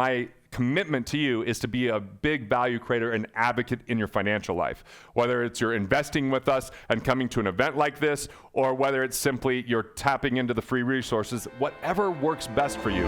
my commitment to you is to be a big value creator and advocate in your financial life. Whether it's you're investing with us and coming to an event like this, or whether it's simply you're tapping into the free resources, whatever works best for you.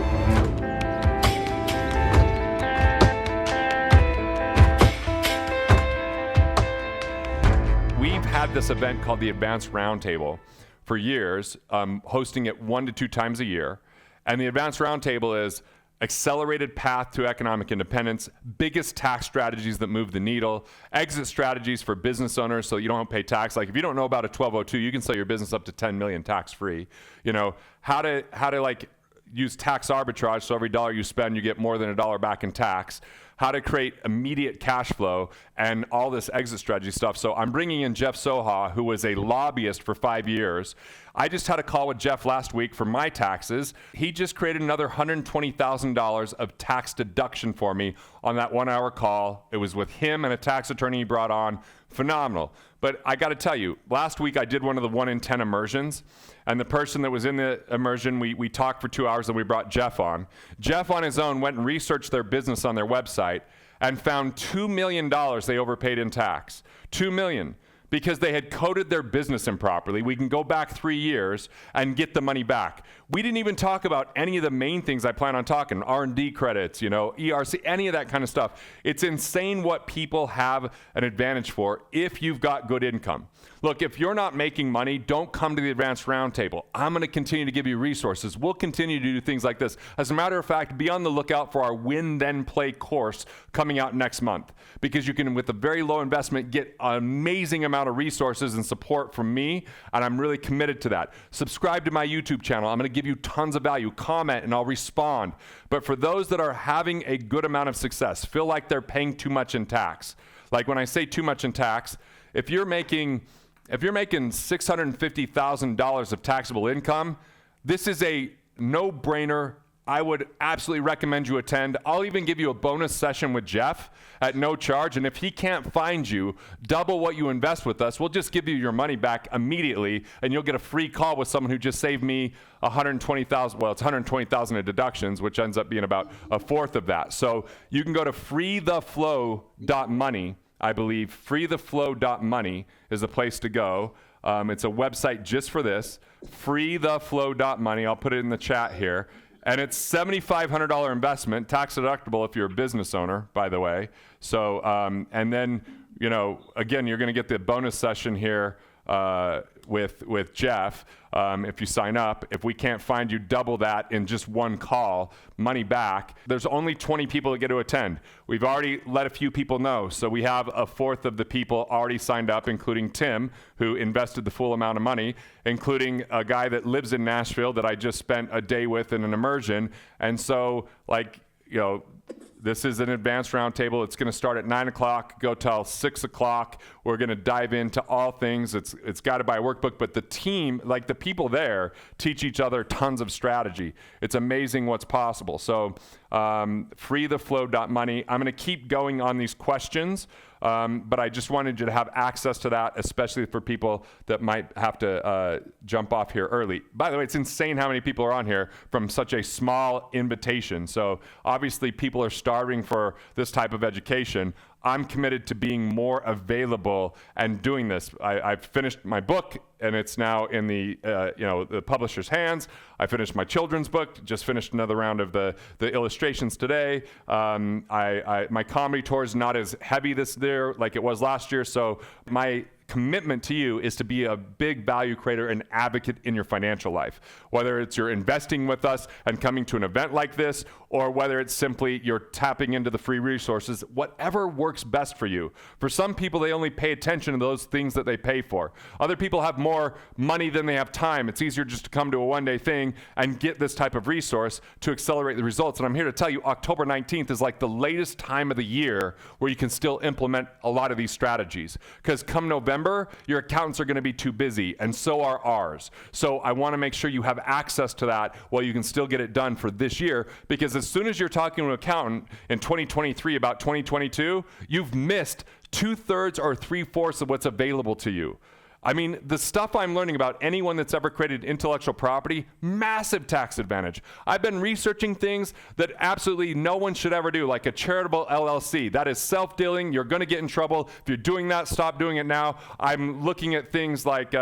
We've had this event called the Advanced Roundtable for years, hosting it 1 to 2 times a year. And the Advanced Roundtable is accelerated path to economic independence, biggest tax strategies that move the needle, exit strategies for business owners so you don't pay tax. Like if you don't know about a 1202, you can sell your business up to 10 million tax-free. You know, how to like use tax arbitrage so every dollar you spend, you get more than $1 back in tax. How to create immediate cash flow and all this exit strategy stuff. So I'm bringing in Jeff Soha, who was a lobbyist for 5 years. I just had a call with Jeff last week for my taxes. He just created another $120,000 of tax deduction for me on that 1-hour call. It was with him and a tax attorney he brought on. Phenomenal. But I got to tell you, last week I did one of the 1 in 10 immersions, and the person that was in the immersion, we talked for 2 hours and we brought Jeff on. Jeff on his own went and researched their business on their website and found $2 million they overpaid in tax. $2 million. Because they had coded their business improperly. We can go back 3 years and get the money back. We didn't even talk about any of the main things I plan on talking, R&D credits, you know, ERC, any of that kind of stuff. It's insane what people have an advantage for if you've got good income. Look, if you're not making money, don't come to the Advanced Roundtable. I'm going to continue to give you resources. We'll continue to do things like this. As a matter of fact, be on the lookout for our Win Then Play course coming out next month, because you can, with a very low investment, get an amazing amount of resources and support from me, and I'm really committed to that. Subscribe to my YouTube channel. I'm going to give you tons of value. Comment and I'll respond. But for those that are having a good amount of success, feel like they're paying too much in tax. Like when I say too much in tax, if you're making $650,000 of taxable income, this is a no-brainer. I would absolutely recommend you attend. I'll even give you a bonus session with Jeff at no charge. And if he can't find you, double what you invest with us, we'll just give you your money back immediately, and you'll get a free call with someone who just saved me $120,000. Well, it's $120,000 of deductions, which ends up being about a fourth of that. So you can go to freetheflow.money. I believe freetheflow.money is the place to go. It's a website just for this, freetheflow.money. I'll put it in the chat here. And it's $7,500 investment, tax deductible if you're a business owner, by the way. So, and then, you know, again, you're going to get the bonus session here with Jeff if you sign up. If we can't find you, double that in just one call, money back. There's only 20 people that get to attend. We've already let a few people know, so we have a fourth of the people already signed up, including Tim, who invested the full amount of money, including a guy that lives in Nashville that I just spent a day with in an immersion. And so, like, you know, this is an advanced roundtable. It's going to start at 9 o'clock, go till 6 o'clock. We're going to dive into all things. It's got to buy a workbook, but the team, like the people there, teach each other tons of strategy. It's amazing what's possible. So freetheflow.money. I'm going to keep going on these questions, but I just wanted you to have access to that, especially for people that might have to jump off here early. By the way, it's insane how many people are on here from such a small invitation. So obviously people are starving for this type of education. I'm committed to being more available and doing this. I've finished my book, and it's now in the the publisher's hands. I finished my children's book. Just finished another round of the illustrations today. My comedy tour is not as heavy this year like it was last year. So my commitment to you is to be a big value creator and advocate in your financial life. Whether it's you're investing with us and coming to an event like this, or whether it's simply you're tapping into the free resources, whatever works best for you. For some people, they only pay attention to those things that they pay for. Other people have more money than they have time. It's easier just to come to a one-day thing and get this type of resource to accelerate the results. And I'm here to tell you, October 19th is like the latest time of the year where you can still implement a lot of these strategies. Because come November, your accountants are going to be too busy, and so are ours. So I want to make sure you have access to that while you can still get it done for this year, because as soon as you're talking to an accountant in 2023 about 2022, you've missed 2/3 or 3/4 of what's available to you. I mean, the stuff I'm learning about anyone that's ever created intellectual property, massive tax advantage. I've been researching things that absolutely no one should ever do, like a charitable LLC. That is self-dealing. You're going to get in trouble. If you're doing that, stop doing it now. I'm looking at things like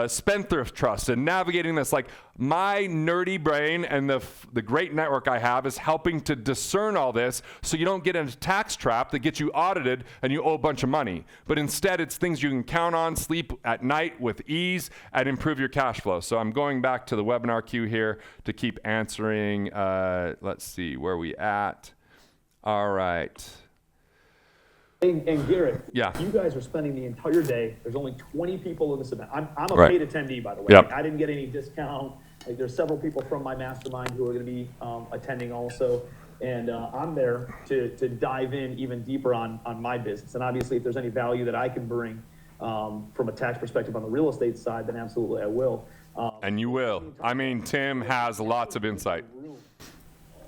spendthrift trust and navigating this. Like, my nerdy brain and the great network I have is helping to discern all this so you don't get in a tax trap that gets you audited and you owe a bunch of money. But instead, it's things you can count on, sleep at night with ease, and improve your cash flow. So I'm going back to the webinar queue here to keep answering. Let's see, where are we at? All right. And Garrett, yeah, you guys are spending the entire day. There's only 20 people in this event. I'm a right. paid attendee, by the way. Yep. I didn't get any discount. Like, there's several people from my mastermind who are going to be attending also. And I'm there to dive in even deeper on my business. And obviously, if there's any value that I can bring from a tax perspective on the real estate side, then absolutely I will. And you will. I mean, Tim has lots of insight.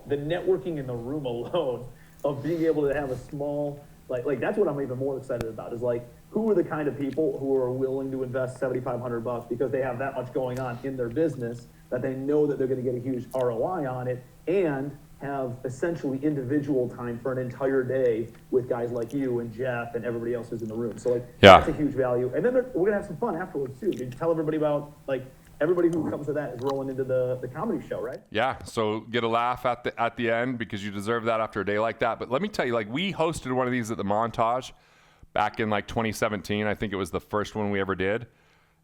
The networking in the room alone of being able to have a small, like that's what I'm even more excited about, is like, who are the kind of people who are willing to invest $7,500 because they have that much going on in their business that they know that they're going to get a huge ROI on it, and have essentially individual time for an entire day with guys like you and Jeff and everybody else who's in the room. So like, that's a huge value. And then we're going to have some fun afterwards too. You tell everybody about, like, everybody who comes to that is rolling into the comedy show, right? Yeah, so get a laugh at the end, because you deserve that after a day like that. But let me tell you, like, we hosted one of these at the Montage back in like 2017. I think it was the first one we ever did.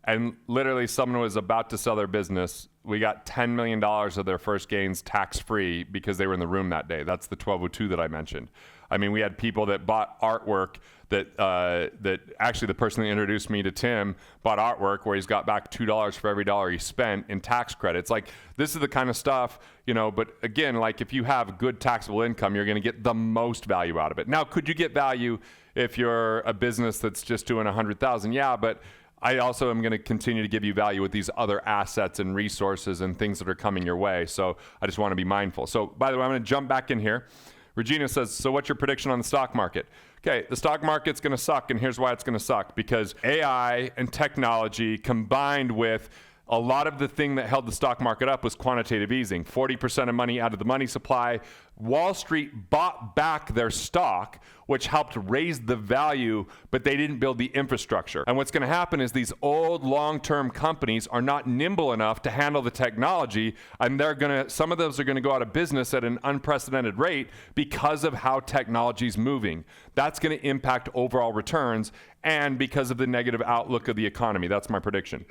And literally someone was about to sell their business. We got $10 million of their first gains tax-free because they were in the room that day. That's the 1202 that I mentioned. I mean, we had people that bought artwork that actually the person that introduced me to Tim bought artwork where he's got back $2 for every dollar he spent in tax credits. Like, this is the kind of stuff, you know, but again, like, if you have good taxable income, you're going to get the most value out of it. Now, could you get value if you're a business that's just doing 100,000? Yeah, but I also am going to continue to give you value with these other assets and resources and things that are coming your way. So I just want to be mindful. So, by the way, I'm going to jump back in here. Regina says, so what's your prediction on the stock market? Okay, the stock market's going to suck, and here's why it's going to suck. Because AI and technology combined with a lot of the thing that held the stock market up was quantitative easing. 40% of money out of the money supply. Wall Street bought back their stock, which helped raise the value, but they didn't build the infrastructure. And what's going to happen is these old long-term companies are not nimble enough to handle the technology, and some of those are going to go out of business at an unprecedented rate because of how technology is moving. That's going to impact overall returns, and because of the negative outlook of the economy. That's my prediction.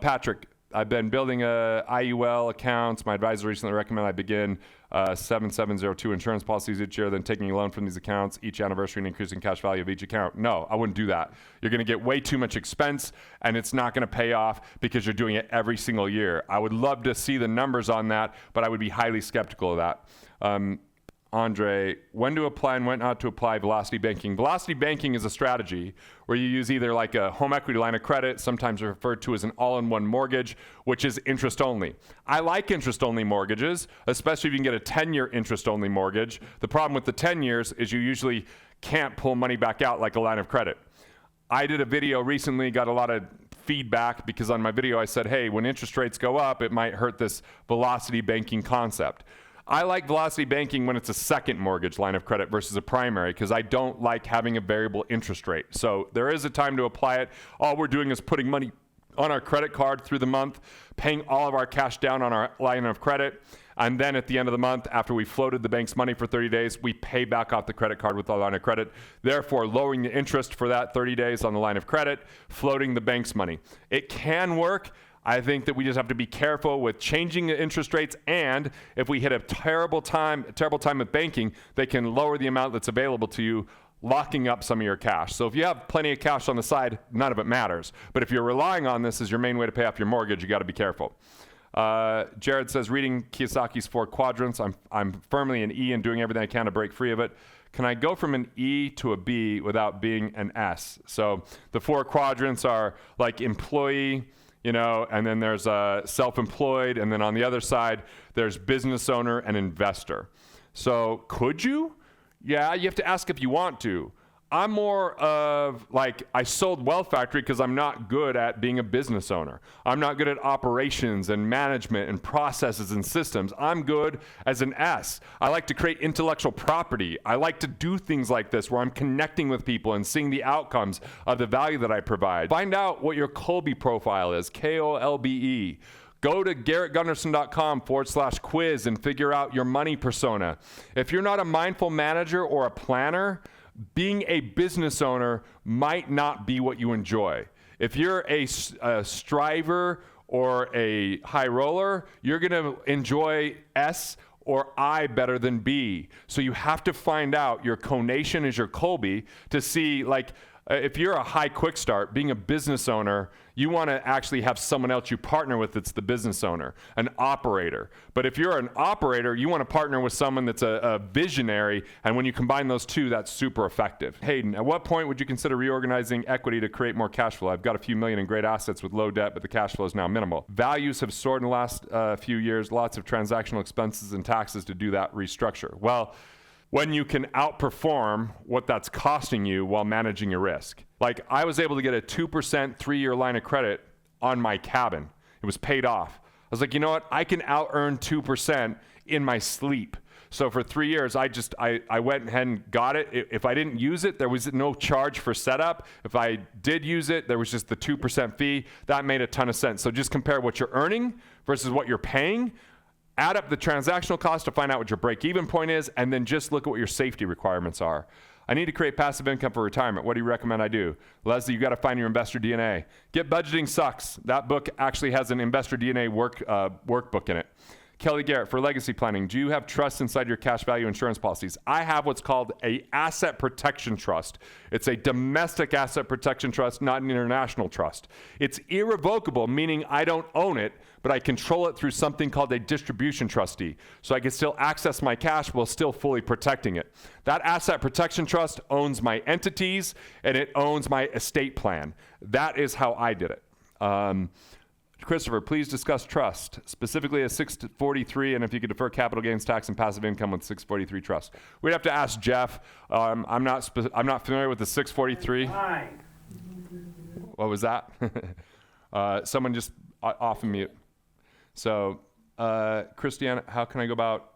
Patrick, I've been building IUL accounts. My advisor recently recommended I begin 7702 insurance policies each year, then taking a loan from these accounts each anniversary and increasing cash value of each account. No, I wouldn't do that. You're going to get way too much expense, and it's not going to pay off because you're doing it every single year. I would love to see the numbers on that, but I would be highly skeptical of that. Andre, when to apply and when not to apply velocity banking. Velocity banking is a strategy where you use either like a home equity line of credit, sometimes referred to as an all-in-one mortgage, which is interest only. I like interest only mortgages, especially if you can get a 10-year interest only mortgage. The problem with the 10 years is you usually can't pull money back out like a line of credit. I did a video recently, got a lot of feedback because on my video I said, hey, when interest rates go up, it might hurt this velocity banking concept. I like velocity banking when it's a second mortgage line of credit versus a primary, because I don't like having a variable interest rate. So there is a time to apply it. All we're doing is putting money on our credit card through the month, paying all of our cash down on our line of credit, and then at the end of the month, after we floated the bank's money for 30 days, we pay back off the credit card with our line of credit, therefore lowering the interest for that 30 days on the line of credit, floating the bank's money. It can work. I think that we just have to be careful with changing the interest rates, and if we hit a terrible time with banking, they can lower the amount that's available to you, locking up some of your cash. So if you have plenty of cash on the side, none of it matters. But if you're relying on this as your main way to pay off your mortgage, you got to be careful. Jared says, reading Kiyosaki's 4 quadrants, I'm firmly an E and doing everything I can to break free of it. Can I go from an E to a B without being an S? So the 4 quadrants are like employee, you know, and then there's self-employed, and then on the other side, there's business owner and investor. So could you? Yeah, you have to ask if you want to. I'm more of like, I sold Wealth Factory because I'm not good at being a business owner. I'm not good at operations and management and processes and systems. I'm good as an S. I like to create intellectual property. I like to do things like this where I'm connecting with people and seeing the outcomes of the value that I provide. Find out what your Kolbe profile is, Kolbe. Go to garrettgunderson.com/quiz and figure out your money persona. If you're not a mindful manager or a planner, being a business owner might not be what you enjoy. If you're a striver or a high roller, you're going to enjoy S or I better than B. So you have to find out your conation is your Kolbe to see, like, if you're a high quick start, being a business owner, you want to actually have someone else you partner with that's the business owner, an operator. But if you're an operator, you want to partner with someone that's a visionary, and when you combine those two, that's super effective. Hayden, at what point would you consider reorganizing equity to create more cash flow? I've got a few million in great assets with low debt, but the cash flow is now minimal. Values have soared in the last few years, lots of transactional expenses and taxes to do that restructure. Well, when you can outperform what that's costing you while managing your risk. Like, I was able to get a 2% 3-year line of credit on my cabin. It was paid off. I was like, you know what? I can out-earn 2% in my sleep. So for 3 years, I went ahead and got it. If I didn't use it, there was no charge for setup. If I did use it, there was just the 2% fee. That made a ton of sense. So just compare what you're earning versus what you're paying. Add up the transactional cost to find out what your break-even point is, and then just look at what your safety requirements are. I need to create passive income for retirement. What do you recommend I do? Leslie, you got to find your investor DNA. Get Budgeting Sucks. That book actually has an investor DNA workbook in it. Kelly Garrett, for legacy planning, do you have trust inside your cash value insurance policies? I have what's called a asset protection trust. It's a domestic asset protection trust, not an international trust. It's irrevocable, meaning I don't own it, but I control it through something called a distribution trustee. So I can still access my cash while still fully protecting it. That asset protection trust owns my entities and it owns my estate plan. That is how I did it. Christopher, please discuss trust, specifically a 643, and if you could defer capital gains tax and passive income with 643 trust. We'd have to ask Jeff. I'm not familiar with the 643. What was that? Someone just off of mute. So, Christiana, how can I go about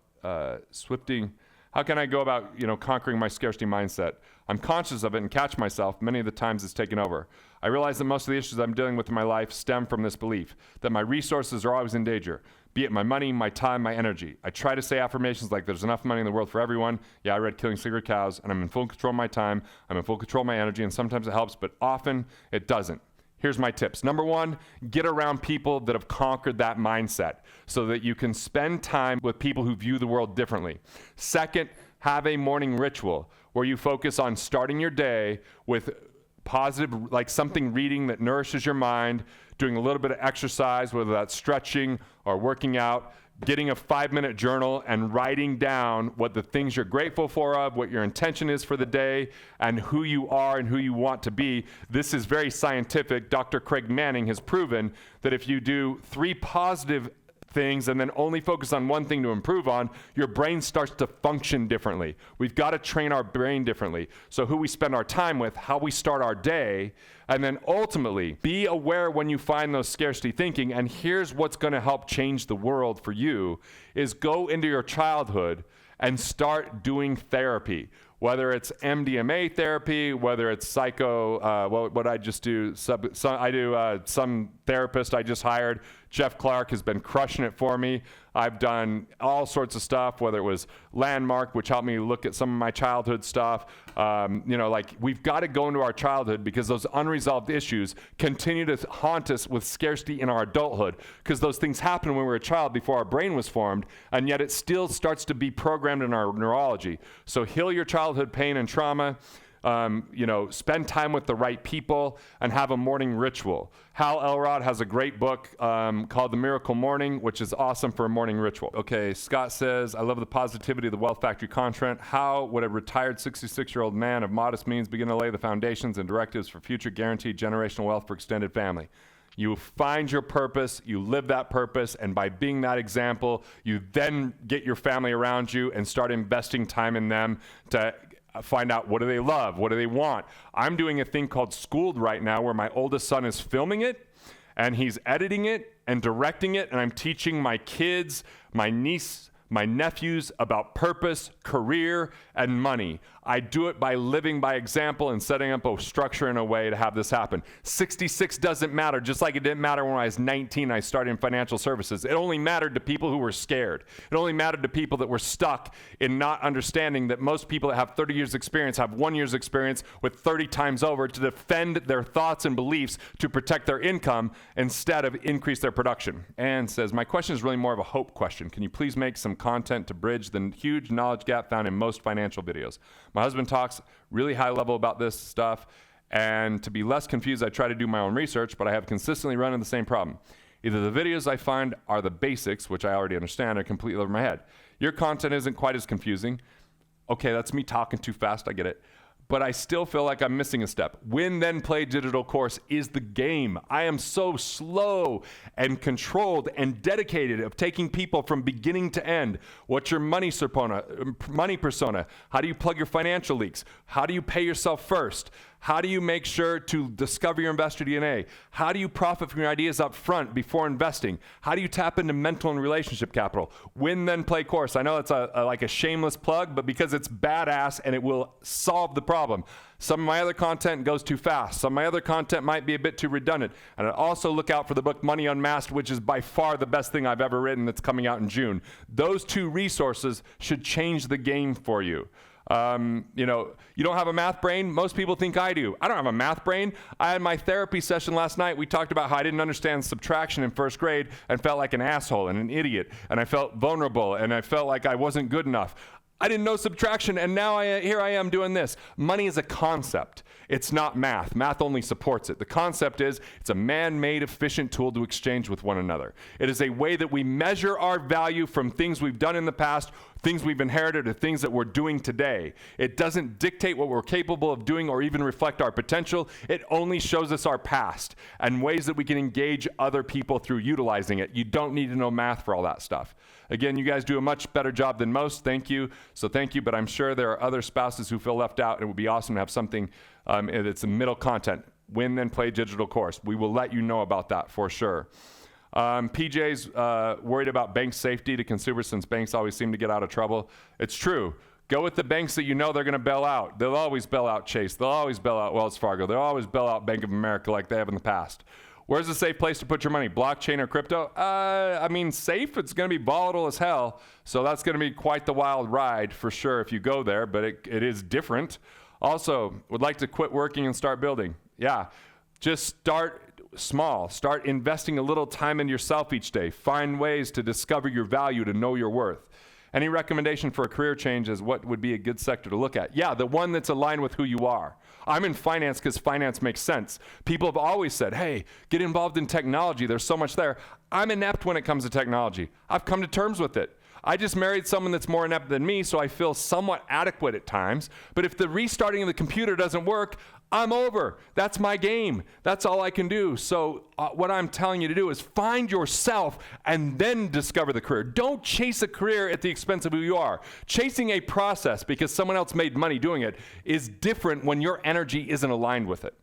How can I go about, conquering my scarcity mindset? I'm conscious of it and catch myself. Many of the times it's taken over. I realize that most of the issues I'm dealing with in my life stem from this belief that my resources are always in danger, be it my money, my time, my energy. I try to say affirmations like there's enough money in the world for everyone. Yeah, I read Killing Sacred Cows, and I'm in full control of my time. I'm in full control of my energy, and sometimes it helps, but often it doesn't. Here's my tips. Number one, get around people that have conquered that mindset so that you can spend time with people who view the world differently. Second, have a morning ritual where you focus on starting your day with positive, like something reading that nourishes your mind, doing a little bit of exercise, whether that's stretching or working out, getting a 5-minute journal and writing down what the things you're grateful for, what your intention is for the day, and who you are and who you want to be. This is very scientific. Dr. Craig Manning has proven that if you do 3 positive things and then only focus on one thing to improve on, your brain starts to function differently. We've got to train our brain differently. So who we spend our time with, how we start our day, and then ultimately be aware when you find those scarcity thinking, and here's what's going to help change the world for you, is go into your childhood and start doing therapy. Whether it's MDMA therapy, whether it's what I just do, some therapist I just hired, Jeff Clark, has been crushing it for me. I've done all sorts of stuff, whether it was Landmark, which helped me look at some of my childhood stuff. We've got to go into our childhood because those unresolved issues continue to haunt us with scarcity in our adulthood, because those things happened when we were a child before our brain was formed, and yet it still starts to be programmed in our neurology. So heal your childhood pain and trauma. Spend time with the right people and have a morning ritual. Hal Elrod has a great book called The Miracle Morning, which is awesome for a morning ritual. Okay, Scott says, I love the positivity of the Wealth Factory content. How would a retired 66-year-old man of modest means begin to lay the foundations and directives for future guaranteed generational wealth for extended family? You find your purpose, you live that purpose, and by being that example, you then get your family around you and start investing time in them to find out what do they love, what do they want. I'm doing a thing called Schooled right now where my oldest son is filming it and he's editing it and directing it, and I'm teaching my kids, my niece, my nephews about purpose, career, and money. I do it by living by example and setting up a structure in a way to have this happen. 66 doesn't matter, just like it didn't matter when I was 19, I started in financial services. It only mattered to people who were scared. It only mattered to people that were stuck in not understanding that most people that have 30 years experience have 1 year's experience with 30 times over to defend their thoughts and beliefs to protect their income instead of increase their production. And says, my question is really more of a hope question. Can you please make some content to bridge the huge knowledge gap found in most financial videos? My husband talks really high level about this stuff, and to be less confused, I try to do my own research, but I have consistently run into the same problem. Either the videos I find are the basics, which I already understand, are completely over my head. Your content isn't quite as confusing. Okay, that's me talking too fast, I get it. But I still feel like I'm missing a step. Win, then play digital course is the game. I am so slow and controlled and dedicated of taking people from beginning to end. What's your money persona? How do you plug your financial leaks? How do you pay yourself first? How do you make sure to discover your investor DNA? How do you profit from your ideas up front before investing? How do you tap into mental and relationship capital? Win, then play course. I know it's like a shameless plug, but because it's badass and it will solve the problem. Some of my other content goes too fast. Some of my other content might be a bit too redundant. And I also look out for the book Money Unmasked, which is by far the best thing I've ever written that's coming out in June. Those two resources should change the game for you. You don't have a math brain? Most people think I do. I don't have a math brain. I had my therapy session last night. We talked about how I didn't understand subtraction in first grade and felt like an asshole and an idiot. And I felt vulnerable and I felt like I wasn't good enough. I didn't know subtraction, and now here I am doing this. Money is a concept. It's not math. Math only supports it. The concept is it's a man-made efficient tool to exchange with one another. It is a way that we measure our value from things we've done in the past, things we've inherited, or things that we're doing today. It doesn't dictate what we're capable of doing or even reflect our potential. It only shows us our past and ways that we can engage other people through utilizing it. You don't need to know math for all that stuff. Again, you guys do a much better job than most. Thank you. So thank you, but I'm sure there are other spouses who feel left out, and it would be awesome to have something that's a middle content. Win, then play digital course. We will let you know about that for sure. PJ's worried about bank safety to consumers since banks always seem to get out of trouble. It's true. Go with the banks that you know they're going to bail out. They'll always bail out Chase. They'll always bail out Wells Fargo. They'll always bail out Bank of America like they have in the past. Where's a safe place to put your money? Blockchain or crypto? Safe, it's going to be volatile as hell. So that's going to be quite the wild ride for sure if you go there, but it is different. Also, would like to quit working and start building. Yeah, just start small. Start investing a little time in yourself each day. Find ways to discover your value, to know your worth. Any recommendation for a career change is what would be a good sector to look at? Yeah, the one that's aligned with who you are. I'm in finance because finance makes sense. People have always said, hey, get involved in technology. There's so much there. I'm inept when it comes to technology. I've come to terms with it. I just married someone that's more inept than me, so I feel somewhat adequate at times. But if the restarting of the computer doesn't work, I'm over. That's my game. That's all I can do. So what I'm telling you to do is find yourself and then discover the career. Don't chase a career at the expense of who you are. Chasing a process because someone else made money doing it is different when your energy isn't aligned with it.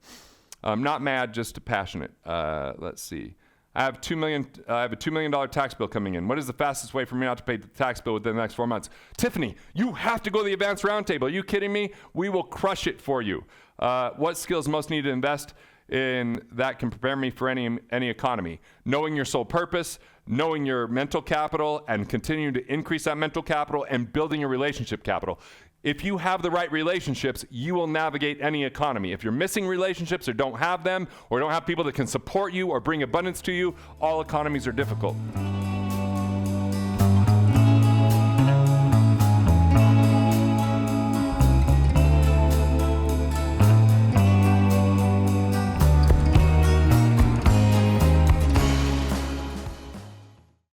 I'm not mad, just passionate. Let's see. I have a $2 million tax bill coming in. What is the fastest way for me not to pay the tax bill within the next 4 months? Tiffany, you have to go to the Advanced Roundtable. Are you kidding me? We will crush it for you. What skills most need to invest in that can prepare me for any economy? Knowing your sole purpose, knowing your mental capital, and continuing to increase that mental capital, and building your relationship capital. If you have the right relationships, you will navigate any economy. If you're missing relationships or don't have them, or don't have people that can support you or bring abundance to you, all economies are difficult.